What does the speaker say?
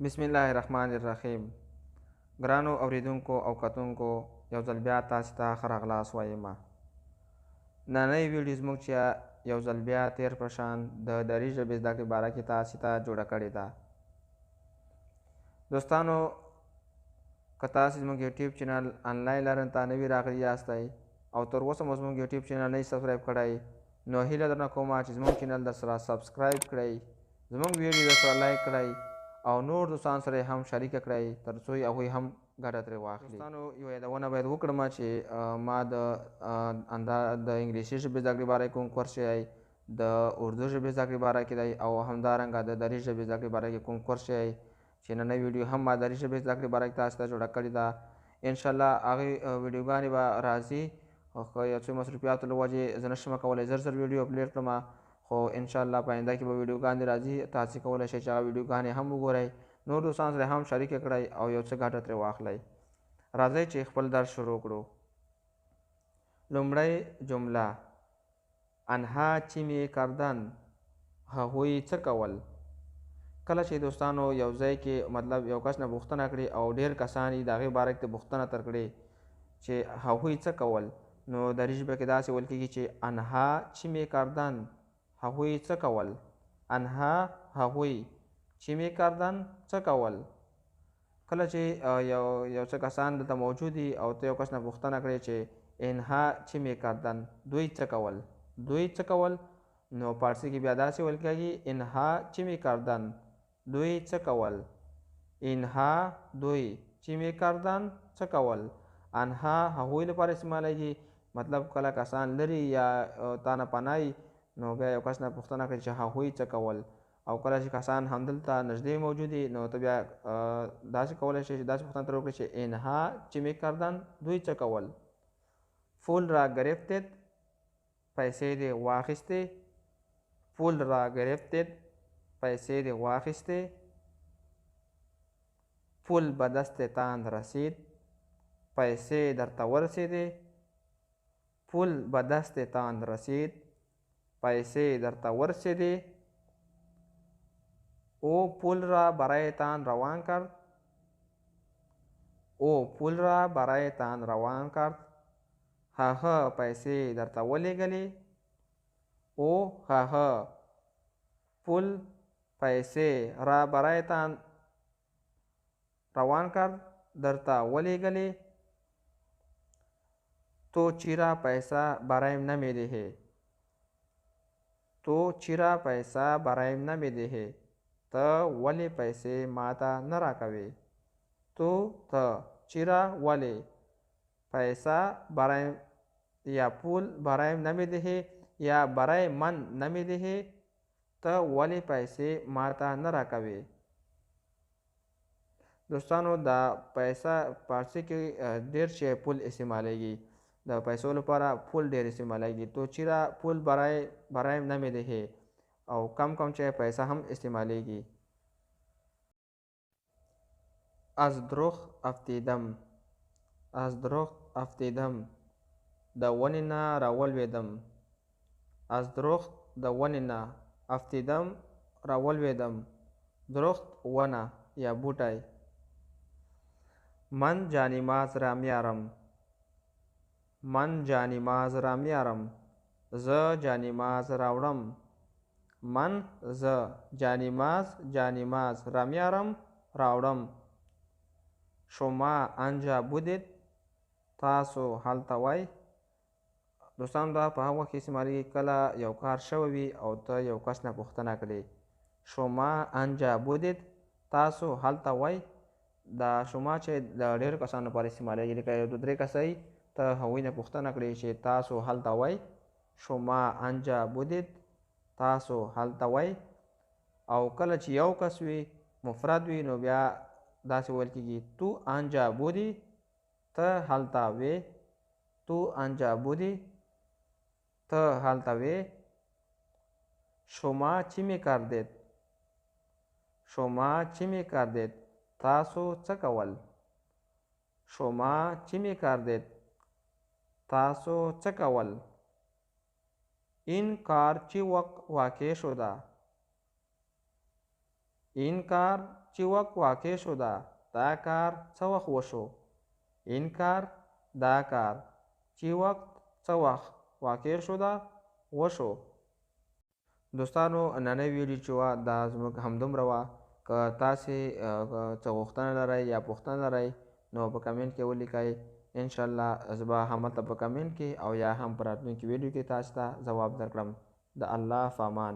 बिस्मिल्लाहिर्रहमानिर्रहीम। ګرانو اوریدونکو او کتونکو یو ځل بیا تاسو ته ښه راغلاست وایم. نننۍ ویډیو زموږ چې یو ځل بیا تیر په شان د دري ژبې زده کړې باره کې تاسو ته جوړه کړې ده. دوستانو، که تاسو زموږ یوټیوب چینل آنلاین لرئ ته نوي راغلي یاستئ او تر اوسه مو زموږ یوټیوب چینل نه سبسکرایب کړی، نو هیله درنه کومه چې زموږ چینل درسره سبسکرایب کړئ، زموږ ویډیو درسره لایک کړئ او نور دوستان سره هم شریک کړئ تر څو هغوی هم ګټه ترې واخلي. دوستانو، یو یادونه باید وکړم چې ما د انګلیسي ژبې زده کړې باره کې کوم کورس دی، د اردو ژبې زده کړې باره کې دی او همدارنګه د دري ژبې زده کړې باره کې کوم کورس دی چې نننۍ ویډیو هم ما دري ژبې زده کړې باره کې تاسو ته جوړه کړې ده. انشاءالله هغې ویډیوګانې به راځي، خو یو څه مصروفیاتو له وجې زه نشم کولی زر ویډیو اپلوډ کړم، خو انشاءالله په آینده کې به ویډیوګانې راځي. تاسې کولی شئ چې هغه ویډیوګانې هم وګورئ، نور دوستان سره هم شریک کړئ او یو څه ګټه ترې واخلئ. راځئ چې خپل درس شروع کړو. لومړی جمله: آنها چی می‌کردند؟ هغوی څه کول؟ کله چې دوستانو یو ځای کې مطلب یو کس نه پوښتنه کړي او ډېر کسان یې د هغې باره کې پوښتنه تر کړي چې هغوی څه کول، نو دري ژبه کې داسې ویل کېږي چې آنها چی می‌کردند؟ هغوی څه کول؟ آنها هغوی، چی می‌کردند څه کول. کله چې یو څه کسان دلته موجود دي او ته یو کس نه پوښتنه کړې چې انها چی می‌کردند، دوی څه کول، دوی څه کول، نو پارسي کې بیا داسې ویل کېږي انها چی می‌کردند، دوی څه کول. انها دوی، چی می‌کردند څه کول. انها هغوی لپاره استعمالیږي، مطلب کله کسان لري یا تا نه پناه نو بیا یو کس نه پوښتنه کوي چې هغوی څه کول، او کله چې کسان همدلته نږدې موجود دي نو ته بیا داسې کولی شې چې داسې پوښتنه ترې وکړې چې انها چی می‌کردند، دوی څه کول. پول را گرفتید، پیسې دې واخیستې. پول را گرفتید، پیسې دې واخیستې. پول به دستتان رسید، پیسې درته ورسېدې. پول به دستتان رسید، پیسې درته ورسېدې. او پول را برایتان روان کرد. او پول را برایتان روان کرد. هغه پیسې درته ولېږلې. او هغه پول پیسې را برایتان روان کرد، درته ولېږلې. تو چرا پیسه برایم نمی‌دهی؟ تو چرا پیسه برایم نمی‌دهی؟ ته ولې پیسې ماته نه راکوې. تو ته چرا ولې پیسه برایم یا پول برایم نمی‌دهی یا برای من نمی‌دهی، ته ولې پیسې ماته نه راکوې. دوستانو، دا پیسه پارسي کې ډېر شی پول استعمالیږي، د پیسو لپاره پول ډېر استعمالیږي. تو چرا پول برایم نمی‌دهی او کم چې پیسه هم استعمالیږي. از درخت افتیدم. از درخت افتیدم، د ونې نه راولوېدم. از درخت د ونې نه، افتیدم راولوېدم. درخت ونه یا بوټی. من جانماز را میارم. من جانماز را میارم، زه جانماز راوړم. من زه جانماز را میارم، راوړم. شما آنجا بودید، تاسو هلته وای. دوستانو، دا په هغه وخت کې استعمالیږي کله یو کار شوی وي او ته یو کس نه پوښتنه کړې. شما آنجا بودید، تاسو هلته وای. دا شما چې د ډېرو کسانو لپاره استعمالیږي، لکه یو دوه درې کسه یي، ته هغوی نه پوښتنه کړې چې تاسو هلته وای. شما آنجا بودید، تاسو هلته وای. او کله چې یو کس وي مفرد وي نو بیا داسې ویل کېږي تو آنجا بودی، ته هلته وې. تو آنجا بودی، ته هلته وې. شما چی می‌کردید؟ شما چی می‌کردید، تاسو څه کول. شما چی می‌کردید، تاسو څه کول. این کار چی وقت واقع شده. این کار چې وخت واقع شو ده دا کار څه وخت وشو. انکار دا کار چې وخت څه وخت واقع شو ده وشو. دوستانو نننۍ ویډیو چې وه دا زموږ همدومره وه. که تاسې څه غوښتنه لرئ یا پوښتنه لرئ نو په کمنټ کې ولیکئ. انشاءالله زه به هملته په کمنټ کې او یا هم په راتلونکي ویډیو کې تاسو ته ځواب درکړم. د الله په امان.